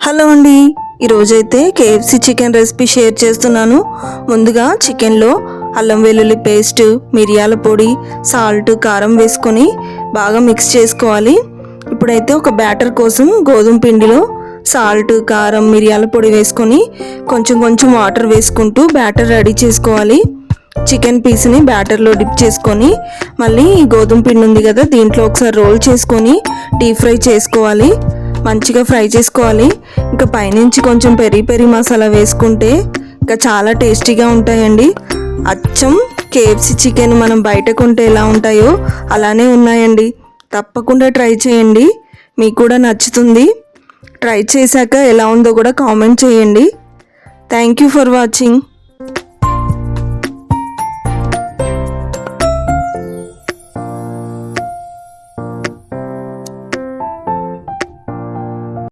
Hello అండి, ఈరోజైతే KFC chicken recipe share చేస్తున్నాను. ముందుగా చికెన్లో అల్లం వెల్లుల్లి పేస్ట్, మిరియాల పొడి, సాల్ట్, కారం వేసుకొని బాగా మిక్స్ చేసుకోవాలి. ఇప్పుడైతే ఒక బ్యాటర్ కోసం గోధుమ పిండిలో సాల్ట్, కారం, మిరియాల పొడి వేసుకొని కొంచెం కొంచెం వాటర్ వేసుకుంటూ బ్యాటర్ రెడీ చేసుకోవాలి. చికెన్ పీస్ని బ్యాటర్లో డిప్ చేసుకొని మళ్ళీ గోధుమ పిండి ఉంది కదా, దీంట్లో ఒకసారి రోల్ చేసుకొని డీప్ ఫ్రై చేసుకోవాలి. మంచిగా ఫ్రై చేసుకోవాలి. ఇంకా పైనుంచి కొంచెం పెరి మసాలా వేసుకుంటే ఇంకా చాలా టేస్టీగా ఉంటాయండి. అచ్చం కేఎఫ్సి చికెన్ మనం బయట కొంటే ఎలా ఉంటాయో అలానే ఉన్నాయండి. తప్పకుండా ట్రై చేయండి, మీకు కూడా నచ్చుతుంది. ట్రై చేశాక ఎలా ఉందో కూడా కామెంట్ చేయండి. Thank you for watching.